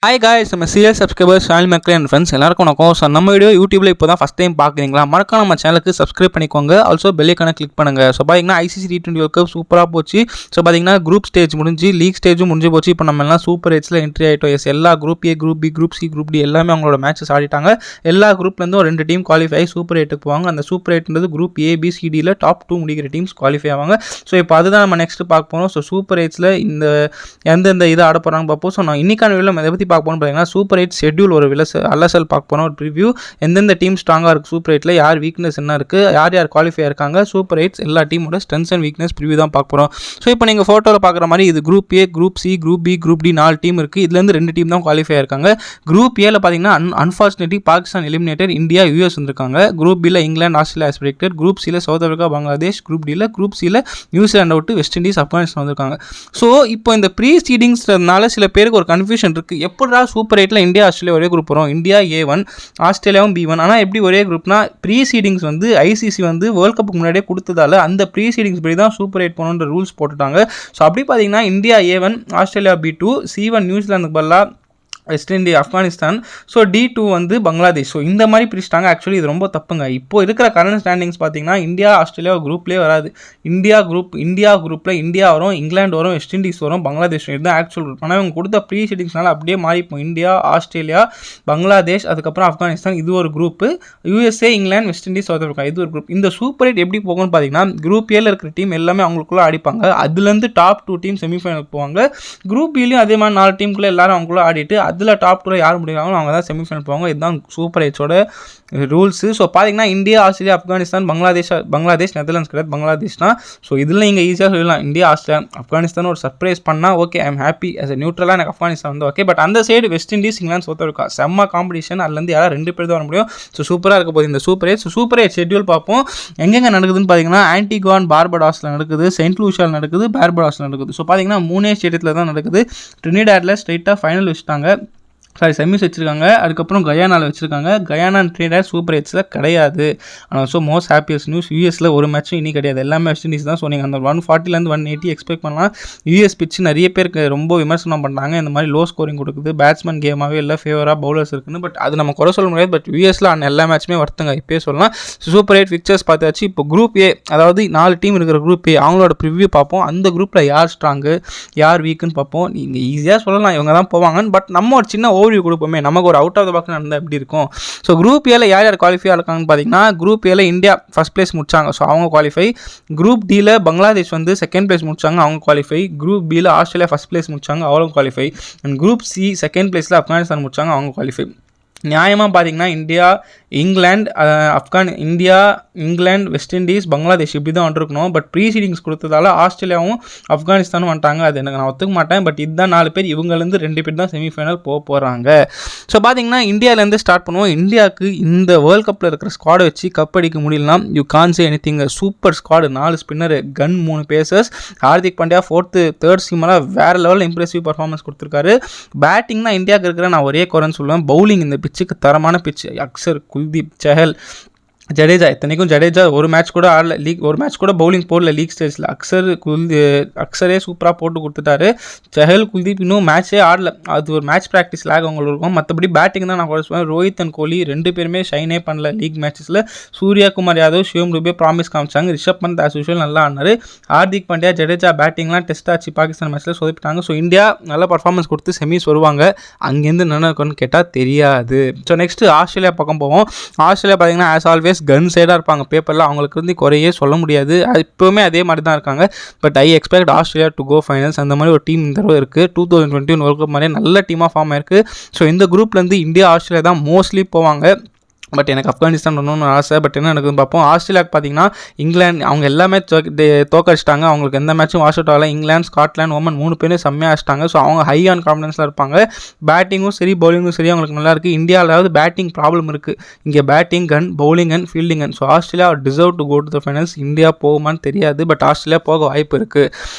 Hi guys, நம்ம serial subscribers channel மக்கள் and friends எல்லாருக்கும் வணக்கம். ஸோ நம்ம வீடியோ யூடியூப்ல இப்போ தான் ஃபஸ்ட் டைம் பார்க்குறீங்களா, மறக்காம நம்ம சேனலுக்கு சப்ஸ்கிரைப் பண்ணிக்கோங்க. ஆல்சோ பெல் ஐக்கானை கிளிக் பண்ணுங்கள். ஸோ பார்த்தீங்கன்னா ஐசிசி T20 World Cup சூப்பராக போச்சு. ஸோ பார்த்தீங்கன்னா குரூப் ஸ்டேஜ் முடிஞ்சு லீக் ஸ்டேஜும் முடிஞ்சு போச்சு. இப்போ நம்ம எல்லாம் சூப்பர் எயிட்ஸில் என்ட்ரி ஆகிட்டோம். எஸ், எல்லா group A, group B, group C, group D எல்லாமே அவங்களோட மேட்சஸ் ஆடிட்டாங்க. எல்லா குரூப்லேருந்தும் ஒரு 2 டீம் குவாலிஃபை ஆகி சூப்பர் எயிட்டுக்கு போவாங்க. அந்த சூப்பர் எயிட்ன்றது குரூப் ஏ, பி, சி, டியில் டாப் 2 முடிக்கிற டீம்ஸ் குவாலிஃபை ஆவாங்க. ஸோ இப்போ அதுதான் நம்ம நெக்ஸ்ட் பார்க்க போகிறோம். ஸோ சூப்பர் எயிட்ஸில் எந்தெந்த இதை ஆட போகிறாங்க பார்ப்போம். ஸோ நான் இன்னைக்கான வீடியோ நம்ம எதை பற்றி பார்க்க போகிறோம்னு பார்த்தீங்கன்னா சூப்பர் 8 ஷெட்யூல் ஒரு அலசல் பார்க்க போகிறோம். ஒரு ப்ரிவ்யூ, எந்தெந்த டீம் ஸ்ட்ராங்காக இருக்குது சூப்பர் 8ல், யார் வீக்னஸ் என்ன இருக்குது, யார் யார் குவாலிஃபை இருக்காங்க, சூப்பர் 8 எல்லா டீமோட ஸ்ட்ரென்த்ஸ் அண்ட் வீக்னஸ் ப்ரிவ்யூ தான் பார்க்க போகிறோம். ஸோ இப்போ நீங்கள் ஃபோட்டோவில் பார்க்குற மாதிரி இது group A, group C, group B, group D 4 team இருக்குது. இதுலேருந்து 2 டீம் தான் குவாலிஃபை இருக்காங்க. குரூப் ஏல பார்த்தீங்கன்னா unfortunately Pakistan eliminated, India US வந்திருக்காங்க. குரூப் பியில் இங்கிலாந்து, ஆஸ்திரேலியா எக்ஸ்பெக்டட். குரூப் சியில் சவுத் ஆஃப்ரிக்கா, பங்களாதேஷ். குரூப் டியில் குரூப் சியில் New Zealand out, West Indies, Afghanistan வந்திருக்காங்க. ஸோ இப்போ இந்த ப்ரீ சீடிங்ஸ்னால சில பேருக்கு ஒரு கன்ஃபியூஷன் இருக்குது. எப்படா சூப்பர் 8ல் இந்தியா ஆஸ்திரேலியா ஒரே குரூப் வரும், இந்தியா A1 ஆஸ்திரேலியாவும் B1. ஆனால் எப்படி ஒரே குரூப்னா ப்ரீ சீடிங்ஸ் வந்து ஐசிசி வந்து வேர்ல்ட் கப்புக்கு முன்னாடியே கொடுத்ததால அந்த ப்ரீ சீடிங்ஸ் படி தான் சூப்பர் 8 போகணுன்ற ரூல்ஸ் போட்டுட்டாங்க. ஸோ அப்படி பார்த்தீங்கன்னா India A1, Australia B2, C1 நியூசிலாந்துக்கு பதிலாக west Indies, Afghanistan. So D2 வந்து பங்களாதேஷ். ஸோ இந்த மாதிரி பிரிச்சிட்டாங்க. ஆக்சுவலி இது ரொம்ப தப்புங்க. இப்போ இருக்கிற கரண்ட் ஸ்டாண்டிங்ஸ் பார்த்தீங்கன்னா இந்தியா ஆஸ்திரேலியா குரூப்லேயே வராது. இந்தியா குரூப்பில் இந்தியா வரும், இங்கிலாந்து வரும், வெஸ்ட் இண்டீஸ் வரும், பங்களாதேஷ் வரும். இதுதான் ஆக்சுவல் குரூப். ஆனால் இவங்க கொடுத்த ப்ரீ சீடிங்ஸ்னால அப்படியே மாறிப்போம். இந்தியா, ஆஸ்திரேலியா, பங்களாதேஷ், அதுக்கப்புறம் ஆப்கானிஸ்தான், இது ஒரு group. USA, England, west Indies, south Africa, இது ஒரு குரூப். இந்த சூப்பர் 8 எப்படி போகும்னு பார்த்தீங்கன்னா குரூப் ஏல இருக்கிற டீம் எல்லாமே அவங்களுக்குள்ள அடிப்பாங்க. அதுலேருந்து டாப் 2 டீம் செமிஃபைனலுக்கு போவாங்க. குரூப் பிலையும் அதே மாதிரி 4 டீமுக்குள்ளே எல்லாரும் அவங்களுக்குள்ள ஆடிட்டு அதில் டாப் 2 யார் முடிக்கிறாங்களோ அவங்க தான் செமிஃபைனல் போவாங்க. இதுதான் சூப்பர் 8ஓட ரூல்ஸு. ஸோ பார்த்தீங்கன்னா India, Australia, Afghanistan, Bangladesh Netherlands கிடையாது, பங்களாதேஷ்னா. ஸோ இதில் நீங்கள் ஈஸியாக சொல்லலாம் இந்தியா, ஆஸ்திரேலியா, ஆப்கானிஸ்தான் ஒரு சர்ப்ரைஸ் பண்ணால் okay, I am happy. As a நியூட்ரலாக எனக்கு ஆப்கானிஸ்தான் வந்து ஓகே. பட் அந்த side West Indies, England, South Africa செம்ம காம்படிஷன். அதுலேருந்து யாராவது 2 பேர் தான் வர முடியும். ஸோ சூப்பராக இருக்க போகுது இந்த சூப்பர் 8. ஸோ சூப்பர் 8 ஷெட்யூல் பார்ப்போம். எங்கெங்கே நடக்குதுன்னு பார்த்தீங்கன்னா ஆன்டிகுவா அண்ட் பார்படாஸில் நடக்குது, செயின்ட் லூசியாவில் நடக்குது, பார்படாஸில் நடக்குது. ஸோ பார்த்தீங்கன்னா 3 ஸ்டேடியத்தில் தான் நடக்குது. ட்ரினிடாடில் ஸ்ட்ரைட்டாக ஃபைனல் வச்சுட்டாங்க, செமிஸ் வச்சுருக்காங்க. அதுக்கப்புறம் கயானாவில் வச்சுருக்காங்க. கயானா அண்ட் ட்ரினிடாட் சூப்பர் 8ஸில் கிடையாது. ஆனால் ஸோ மோஸ்ட் ஹாப்பியஸ்ட் நியூஸ், யூஎஸில் ஒரு மேட்சும் இனி கிடையாது, எல்லாமே வெஸ்ட் இண்டீஸ் தான். ஸோ நீங்கள் அந்த 140லேருந்து 180 எக்ஸ்பெக்ட் பண்ணலாம். யூஎஸ் பிச்சு நிறைய பேருக்கு ரொம்ப விமர்சனம் பண்ணுறாங்க, இந்த மாதிரி லோ ஸ்கோரிங் கொடுக்குது, பேட்ஸ்மேன் கேமாகவே இல்லை, ஃபேவராக பவுலர்ஸ் இருக்குன்னு. பட் அது நம்ம குறை சொல்ல முடியாது. பட் யூஎஸில் அந்த எல்லா மேட்சுமே வருத்துங்க இப்போயே சொல்லலாம். சூப்பர் 8 பிக்சர்ஸ் பார்த்தாச்சு. இப்போ குரூப் ஏ, அதாவது 4 டீம் இருக்கிற குரூப் ஏ, அவங்களோட ப்ரிவ்யூ பார்ப்போம். அந்த குரூப்பில் யார் ஸ்ட்ராங்கு, யார் வீக்குன்னு பார்ப்போம். நீங்கள் ஈஸியாக சொல்லலாம் இவங்க தான் போவாங்கன்னு. பட் நம்ம ஒரு சின்ன ஓவர்வியூ கொடுப்போமே, நமக்கு ஒரு அவுட் ஆஃப் த பாக்ஸ் நடந்தால் எப்படி இருக்கும். ஸோ குரூப் ஏல யார் யார் குவாலிஃபை ஆயிருக்காங்கன்னு பார்த்தீங்கன்னா குரூப் ஏல இந்தியா ஃபர்ஸ்ட் பிளேஸ் முடிச்சாங்க, ஸோ அவங்க குவாலிஃபை. குரூப் டியில் பங்களாதேஷ் வந்து செகண்ட் பிளேஸ் முடிச்சாங்க, அவங்க குவாலிஃபை. குரூப் பியில் ஆஸ்திரேலியா ஃபர்ஸ்ட் பிளேஸ் முடிச்சாங்க, அவங்க qualify. And group C second பிளேஸில் ஆப்கானிஸ்தான் முடிச்சாங்க, அவங்க குவாலிஃபை. நியாயமாக பார்த்தீங்கன்னா India, England, west Indies, Bangladesh இப்படி தான் வந்துருக்கணும். பட் ப்ரீ சீடிங்ஸ் கொடுத்ததால ஆஸ்திரேலியாவும் ஆப்கானிஸ்தானும் வந்துட்டாங்க. அது எனக்கு நான் ஒத்துக்க மாட்டேன். பட் இதுதான் 4 பேர், இவங்கலேருந்து 2 பேர் தான் செமிஃபைனல் போகிறாங்க. ஸோ பார்த்தீங்கன்னா இந்தியாவிலேருந்து ஸ்டார்ட் பண்ணுவோம். இந்தியாவுக்கு இந்த வேர்ல்ட் கப்பில் இருக்கிற ஸ்குவாடை வச்சு கப் அடிக்க முடியலனா you can't say anything. Super squad, 4 spinner, gun, 3 pacers. Hardik Pandya third சீமராக வேறு லெவலில் இம்ப்ரெசிவ் பர்ஃபார்மன்ஸ் கொடுத்துருக்காரு. பேட்டிங் தான் இந்தியாவுக்கு இருக்கிற நான் ஒரே குறைன்னு சொல்லுவேன். பவுலிங் இந்த பிச்சுக்கு தரமான பிச்சு. அக்சர், குல்தீப், சஹல், ஜடேஜா. இத்தனைக்கும் ஜடேஜா ஒரு மேட்ச் கூட ஆடல, ஒரு மேட்ச் கூட பவுலிங் போடல லீக் ஸ்டேஜில். அக்சரே சூப்பராக போட்டு கொடுத்துட்டாரு. சஹல், குல்தீப் இன்னும் மேட்சே ஆடல, அது ஒரு மேட்ச் ப்ராக்டிஸ் லேக் அவங்களுக்கு இருக்கும். மற்றபடி பேட்டிங் தான் நான் கூட சொல்லுவேன். ரோஹித் அண்ட் கோலி 2 பேருமே ஷைனே பண்ணல லீக் மேட்சஸில். சூர்யாகுமார் யாதவ், சிவம் துபே ப்ராமிஸ் காமிச்சாங்க. ரிஷப் பந்த் ஆஸ் யூஷுவல் நல்லா ஆனார். ஹார்திக் பாண்டியா, ஜடேஜா பேட்டிங்லாம் டெஸ்ட் ஆச்சு, பாகிஸ்தான் மேட்ச்சில் சொதப்பிட்டாங்க. ஸோ இந்தியா நல்ல பர்ஃபார்மன்ஸ் கொடுத்து செமிஸ் வருவாங்க. அங்கேருந்து என்ன இருக்குன்னு கேட்டால் தெரியாது. ஸோ நெக்ஸ்ட்டு ஆஸ்திரேலியா பக்கம் போவோம். ஆஸ்திரேலியா பார்த்தீங்கன்னா ஆஸ் ஆல்வேஸ் கன் சைடாக இருப்பாங்க பேப்பரில், அவங்களுக்கு வந்து குறையே சொல்ல முடியாது. இப்போவுமே அதே மாதிரி தான் இருக்காங்க. But I expect Australia to go finals. அந்த மாதிரி ஒரு டீம் இந்த தடவை இருக்குது. 2021 வேர்ல்ட் கப் மாதிரியே நல்ல டீமாக ஃபார்ம் ஆயிருக்கு. ஸோ இந்த குரூப்லேருந்து இந்தியா, ஆஸ்திரேலியா தான் மோஸ்ட்லி போவாங்க. பட் எனக்கு ஆப்கானிஸ்தான் வரணும்னு ஆசை. பட் என்ன நடக்குதுன்னு பார்ப்போம். ஆஸ்திரேலியாவுக்கு பார்த்தீங்கன்னா இங்கிலாந்து அவங்க எல்லாமே தோக்கடிச்சிட்டாங்க. அவங்களுக்கு எந்த மேட்சும் வாஷ் அவுட் ஆகல. இங்கிலாந்து, ஸ்காட்லாந்து, ஓமன் 3 பேரும் செம்மையாக அடிச்சிட்டாங்க. ஸோ அவங்க ஹை ஆன் கான்ஃபிடன்ஸில் இருப்பாங்க. பேட்டிங்கும் சரி, பவுலிங்கும் சரி அவங்களுக்கு நல்லா இருக்குது. இந்தியாவிலாவது பேட்டிங் ப்ராப்ளம் இருக்குது. இங்கே batting gun, bowling and fielding gun. So Australia deserve to go to the finals. India போகுமான்னு தெரியாது, பட் ஆஸ்திரேலியா போக வாய்ப்பு இருக்குது.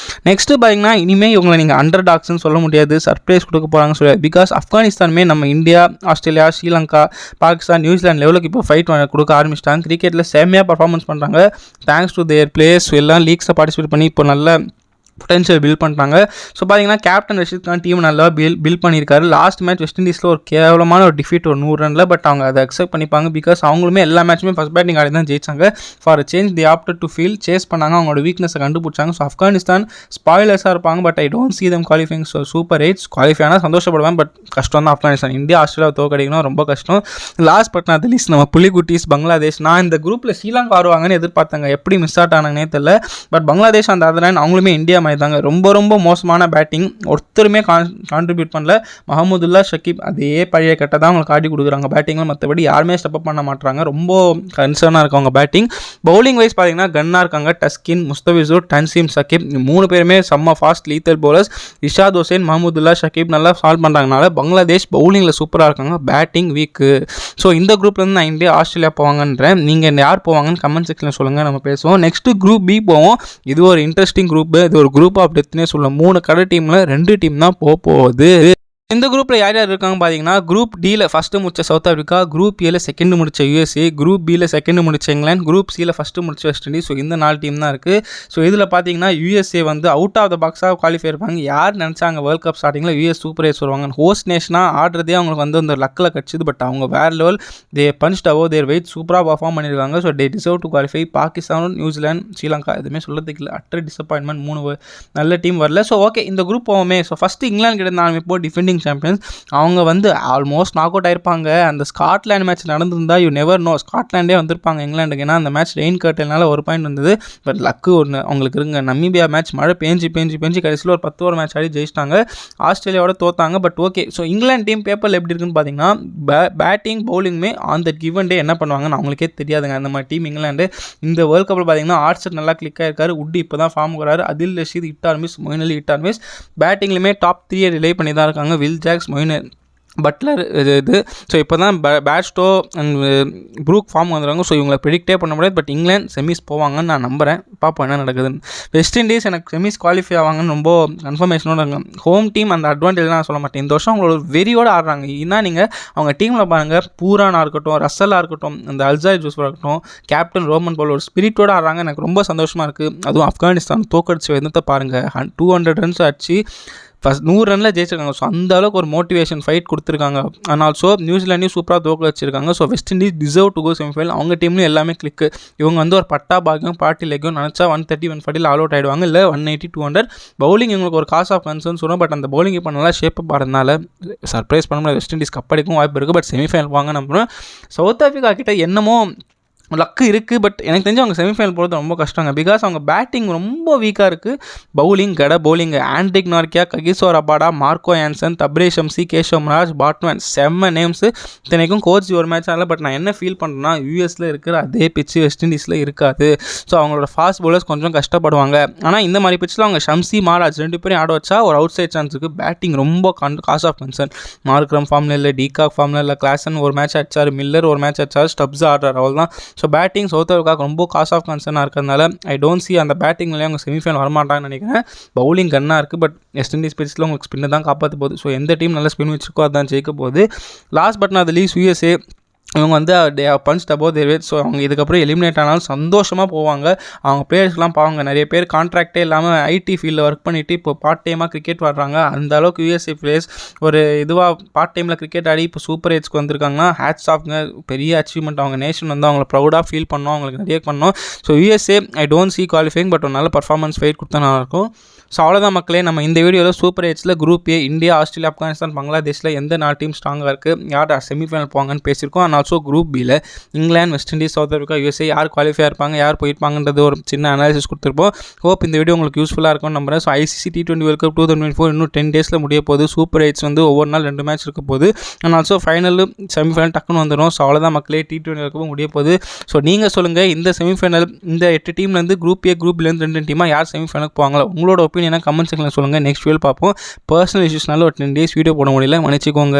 நெக்ஸ்ட்டு பார்த்தீங்கன்னா இனிமேல் இவங்களை நீங்கள் அண்டர் டாக்ஸ்ன்னு சொல்ல முடியாது, சர்ப்ரைஸ் கொடுக்க போகிறாங்கன்னு சொல்லியாது. பிகாஸ் ஆப்கானிஸ்தானுமே நம்ம India, Australia, Sri Lanka, Pakistan, New Zealand லெவலுக்கு இப்போ ஃபைட் கொடுக்க ஆரம்பிச்சிட்டாங்க. கிரிக்கெட்டில் செம்மையாக பர்ஃபார்மன்ஸ் பண்ணுறாங்க. Thanks to their players. எல்லாம் லீக்ஸில் பார்ட்டிசிபேட் பண்ணி இப்போ நல்ல பொட்டன்ஷியல் பில்ட் பண்ணிட்டாங்க. ஸோ பார்த்தீங்கன்னா கேப்டன் ரஷீத் கான் டீம் நல்லா பில்ட் பண்ணியிருக்காரு. லாஸ்ட் மேட்ச் வெஸ்ட் இண்டீஸில் ஒரு கேவலமான ஒரு டிஃபீட் ஒரு 100 ரனில். பட் அவங்க அதை அக்செப்ட் பண்ணிப்பாங்க. பிகாஸ் அவங்களுமே எல்லா மேட்சுமே ஃபஸ்ட் பேட்டிங் ஆடி தான் ஜெயிச்சாங்க. For change they opted to field chase பண்ணாங்க. அவங்களோட வீக்னஸை கண்டுபிடிச்சாங்க. ஸோ ஆப்கானிஸ்தான் ஸ்பாயிலர்ஸாக இருப்பாங்க. But I don't see them qualifying. So super 8 qualify ஆனால் சந்தோஷப்படுவேன். பட் கஷ்டம் தான் ஆப்கானிஸ்தான். இந்தியா ஆஸ்திரேலியா தோக்கடிக்கணும் ரொம்ப கஷ்டம். லாஸ்ட் பட் நாட் லீஸ்ட் நம்ம புலிகுட்டீஸ் பங்களாதேஷ். நான் இந்த குரூப்பில் ஸ்ரீலங்கா ஆடுவாங்கன்னு எதிர்பார்த்தாங்க. எப்படி மிஸ் அவுட் ஆனாங்கன்னே தெரியல. பட் பங்களாதேஷ் அந்த அதர் லைன் அவங்களுமே இந்தியா மாதிரி தாங்க. ரொம்ப மோசமான பேட்டிங். ஒருத்தருமே கான்ட்ரிபியூட் பண்ணல. மஹமுதுல்லா ஷக்கீப் அதே பழைய கட்ட தான் அவங்களுக்கு காட்டி கொடுக்குறாங்க பேட்டிங்கில். மற்றபடி யாருமே ஸ்டெப் அப் பண்ண மாட்டாங்க. ரொம்ப கன்சர்னாக இருக்கு அவங்க பேட்டிங். பவுலிங் வைஸ் பார்த்தீங்கன்னா கன்னாக இருக்காங்க. டஸ்கின், முஸ்தபிசூர், தன்சீம் சக்கீப் 3 பேருமே செம்ம fast lethal bowlers. Ishad Hussain, Mahmudullah Shakib நல்லா சால்வ் பண்ணுறாங்கனால பங்களாதேஷ் பவுலிங்கில் சூப்பராக இருக்காங்க. Batting week. ஸோ இந்த குரூப்லேருந்து நான் இந்தியா ஆஸ்திரேலியா போவாங்கன்றேன். நீங்கள் யார் போவாங்கன்னு கமெண்ட் செக்ஷனில் சொல்லுங்கள். நம்ம பேசுவோம். நெக்ஸ்ட் குரூப் பி போவோம். இது ஒரு இன்ட்ரெஸ்டிங் குரூப். இது ஒரு குரூப் ஆஃப் டெத்னே சொல்லுவோம். 3 கடை டீமில் 2 டீம் தான் போகுது. இந்த குரூப்பில் யார் இருக்காங்க பார்த்தீங்கன்னா, குரூப் டியில் ஃபஸ்ட்டு முடிச்ச சவுத் ஆஃப்ரிக்கா, குரூப் ஏல செகண்ட் முடிச்ச யூஎஸ்ஏ, குரூப் பியில் செகண்ட் முடிச்ச இங்கிலாந்து, குரூப் சியில் ஃபஸ்ட்டு முடிச்ச வெஸ்ட் இண்டீஸ். ஸோ இந்த 4 டீம் தான் இருக்குது. ஸோ இதில் பார்த்தீங்கன்னா யூஎஸ்ஏ வந்து அவுட் ஆஃப் த பாக்ஸாக குவாலிஃபை இருப்பாங்க. யார் நினச்சாங்க வேர்ல்ட் கப் ஸ்டார்டிங்கில் யூஎஸ் சூப்பர் ஏஸ் வருவாங்க. ஹோஸ்ட் நேஷனாக ஆடுறதே அவங்களுக்கு வந்து அந்த லக்கில் கிடச்சிது. பட் அவங்க வேறு level they punched above their weight சூப்பராக பர்ஃபார்ம் பண்ணியிருக்காங்க. So they deserve to qualify. Pakistan, New Zealand, Sri Lanka எதுவுமே சொல்கிறதுக்கு இல்லை. Utter disappointment. 3 நல்ல டீம் வரல. ஸோ ஓகே இந்த குரூப் போவோமே. ஸோ ஃபஸ்ட்டு இங்கிலாந்து கிட்ட நான் இப்போ டிஃபெண்டிங் சாம்பியன்ஸ். அவங்க வந்து ஆல்மோஸ்ட் நாக் அவுட் ஆயிருப்பாங்க. அந்த ஸ்காட்லாண்ட் மேட்ச் நடந்திருந்தா யூ நெவர் நோ, ஸ்காட்லாண்டே வந்திருப்பாங்க இங்கிலாண்டுக்கு. ஏன்னா அந்த மேட்ச் ரெயின் கர்ட்டனால ஒரு பாயிண்ட் வந்தது. பட் லக்கு ஒன்று அவங்களுக்கு இருங்க. நமீபியா மேட்ச் மழை பேஞ்சு கடைசியில் ஒரு 10 ஓவர் மேட்ச் ஆடி ஜெயிச்சிட்டாங்க. ஆஸ்திரேலியாவோட தோத்தாங்க. But okay. So England team பேப்பரில் எப்படி இருக்குன்னு பார்த்தீங்கன்னா, பேட்டிங் பவுலிங்குமே ஆன் த கிவன் டே என்ன பண்ணுவாங்கன்னு அவங்களுக்கே தெரியாதுங்க. அந்த மாதிரி டீம் இங்கிலாந்து. இந்த வேர்ல்ட் கப்பில் பார்த்தீங்கன்னா ஆர்ச்சர் நல்லா கிளிக் ஆயிருக்காரு. உட் இப்போ தான் ஃபார்ம் வராரு. அதில் Rashid hit or miss, Moeen Ali hit or miss. பேட்டிங்லையுமே டாப் 3 ரிலே பண்ணி தான் இருக்காங்க. வில் ஜாக்ஸ், மொயின் பட்லர் இது. ஸோ இப்போ தான் பேட்ஸ்டோ அண்ட் ப்ரூக் ஃபார்ம் வந்துடுவாங்க. ஸோ இவங்களை ப்ரிடிக்டே பண்ண முடியாது. பட் இங்கிலாந்து செமிஸ் போவாங்கன்னு நான் நம்புகிறேன். பார்ப்போம் என்ன நடக்குதுன்னு. வெஸ்ட் இண்டீஸ் எனக்கு செமிஸ் குவாலிஃபை ஆவாங்கன்னு ரொம்ப கன்ஃபர்மேஷனோட இருக்காங்க. ஹோம் டீம் அந்த அட்வான்டேஜ் நான் சொல்ல மாட்டேன். இந்த வருஷம் அவங்களோட வெறியோடு ஆடுறாங்க. ஏன்னா நீங்கள் அவங்க டீமில் பாருங்கள், பூரானா இருக்கட்டும், ரசலாக இருக்கட்டும், அந்த அல்சாய் ஜூஸ்வராக இருக்கட்டும், கேப்டன் ரோமன் பவுல் ஒரு ஸ்பிரிட்டோடு ஆடுறாங்க. எனக்கு ரொம்ப சந்தோஷமாக இருக்குது. அதுவும் ஆப்கானிஸ்தான் தோக்கடிச்சு விதத்தை பாருங்கள். 200 ரன்ஸ் அடிச்சு ஃபஸ்ட் 100 ரனில் ஜெயிச்சிருக்காங்க. ஸோ அந்த அளவுக்கு ஒரு மோட்டிவேஷன் ஃபைட் கொடுத்துருக்காங்க. அண்ட் ஆல்சோ நியூசிலாண்டையும் சூப்பராக தோக்க வச்சிருக்காங்க. So West Indies deserve to go semifinal. அவங்க டீம்லையும் எல்லாமே கிளிக்கு. இவங்க வந்து ஒரு பட்டா பாக்கியம் பார்ட்டி லெக்கும் நினச்சா 130, 140 ஆல் அவுட் ஆகிடுவாங்க. இல்லை 180, 200. பவுலிங் இவங்களுக்கு ஒரு காஸ் ஆஃப் கன்சர்ன் சொல்லுவோம். பட் அந்த பவுலிங் இப்போ நல்லா ஷேப் ஆடுறதுனால சர்ப்ரைஸ் பண்ண முடியாது. வெஸ்ட் இண்டீஸ் கப்படிக்கும் வாய்ப்பு இருக்குது. பட் செமிஃபைனல் வாங்க நம்புகிறோம். சவுத் ஆஃப்ரிக்கா கிட்ட என்னமோ லக்கு இருக்குது. பட் எனக்கு தெரிஞ்சு அவங்க செமிஃபைனல் போகிறது ரொம்ப கஷ்டங்க. பிகாஸ் அவங்க பேட்டிங் ரொம்ப வீக்காக இருக்குது. Bowling Anrich Nortje, Kagiso Rabada, Marco Jansen, Tabraiz Shamsi, Keshav பாட்மேன் செம்ம நேம்ஸு. இத்தனைக்கும் கோச் ஒரு மேட்ச் ஆகல. பட் நான் என்ன ஃபீல் பண்ணுறேன்னா, யூஎஸில் இருக்கிற அதே பிச்சு வெஸ்ட் இண்டீஸில் இருக்காது. ஸோ அவங்களோட ஃபாஸ்ட் பவுலர்ஸ் கொஞ்சம் கஷ்டப்படுவாங்க. ஆனால் இந்த மாதிரி பிச்சில் அவங்க ஷம்சி, மாராஜ் 2 பேரும் ஆட வச்சா ஒரு அவுட் சைட் சான்ஸ் இருக்குது. பேட்டிங் ரொம்ப காஸ் ஆஃப் கன்சர்ன். மார்க்ரம் ஃபார்மில் இல்லை, டிகாக் ஃபார்மில் இல்லை, கிளாசன் ஒரு மேட்ச் அடிச்சார், மில்லர் ஒரு மேட்ச் அடிச்சார், ஸ்டப்ஸ் ஆடுறார், அவ்வளோ தான். ஸோ பேட்டிங் சவுத் ஆஃப்ரிக்காவுக்கு ரொம்ப காஸ் ஆஃப் கன்சர்னாக இருக்கிறதுனால ஐ டோன்ட் சி அந்த பேட்டிங்லேயே அவங்க செமிஃபைனல் வரமாட்டாங்கன்னு நினைக்கிறேன். பவுலிங் கன்னாக இருக்குது. பட் வெஸ்ட் இண்டீஸ் பிச்சில் உங்களுக்கு ஸ்பின்னை தான் காப்பாற்ற போகுது. ஸோ எந்த டீம் நல்ல ஸ்பின் வச்சுருக்கோ அதுதான் ஜெயிக்க போகுது. Last but not least USA. இவங்க வந்து punch above their wait. So அவங்க இதுக்கப்புறம் எலிமினேட் ஆனாலும் சந்தோஷமாக போவாங்க. அவங்க பிளேயர்ஸ்லாம் பாவாங்க. நிறைய பேர் கான்ட்ராக்டே இல்லாமல் ஐடி ஃபீல்டில் ஒர்க் பண்ணிவிட்டு இப்போ பார்ட் டைமாக கிரிக்கெட் ஆடுறாங்க. அந்த அளவுக்கு யூஎஸ்ஏ பிளேயர்ஸ் ஒரு இதுவாக பார்ட் டைமில் கிரிக்கெட் ஆடி இப்போ சூப்பர் ஏஜ்க்கு வந்திருக்காங்கன்னா ஹேட்ஸ் ஆஃப்ங்க. பெரிய அச்சீவ்மெண்ட். அவங்க நேஷன் வந்து அவங்கள ப்ரௌடாக ஃபீல் பண்ணோம். அவங்களுக்கு நிறைய பண்ணோம். So USA I don't see qualifying. But ஒரு நல்ல பர்ஃபார்மன்ஸ் ஃபைட் கொடுத்தா நல்லாயிருக்கும். ஸோ அவ்வளோதான் மக்களே. நம்ம இந்த வீடியோவில் சூப்பர் ஏஜில் group A India, Australia, Afghanistan, பங்களாதேஷில் எந்த 4 டீம் ஸ்ட்ராங்காக இருக்குது, யார் செமிஃபைனல் போவாங்கன்னு பேசியிருக்கோம். அண்ட் ஆல்சோ குரூப் பியில் England, west Indies, south Africa, USA யார் குவாலிஃபை இருப்பாங்க, யார் போயிருப்பாங்கன்றது ஒரு சின்ன அனாலிசிஸ் கொடுத்துருப்போம். ஹோப் இந்த வீடியோ உங்களுக்கு யூஸ்ஃபுல்லாக இருக்கும்னு நம்புறேன். So ICC T20 world cup 2024 இன்னும் 10 டேஸில் முடிய போகுது. சூப்பர் எயிட்ஸ் வந்து ஒவ்வொரு நாள் 2 மேட்ச் இருக்க போகுது. அண்ட் ஆல்சோ ஃபைனல் செமிஃபைனல் டக்குன்னு வந்துடும். ஸோ அவ்வளோதான் மக்களே, T20 வேர்ல்ட் கப் முடிய போகுது. ஸோ நீங்கள் சொல்லுங்கள், இந்த செமிஃபைனல் இந்த 8 டீம்லேருந்து குரூப் ஏ, குரூப் பிலேருந்து 2 டீமாக யார் செமிஃபைனலுக்கு போவாங்களோ உங்களோட ஒப்பீனியனை கமெண்ட் செக்ஷனில் சொல்லுங்கள். நெக்ஸ்ட் வீடியோ பார்ப்போம். பர்சனல் இஷ்யூஸ்னால ஒரு 10 டேஸ் வீடியோ போட முடியல, மன்னிச்சிக்கோங்க.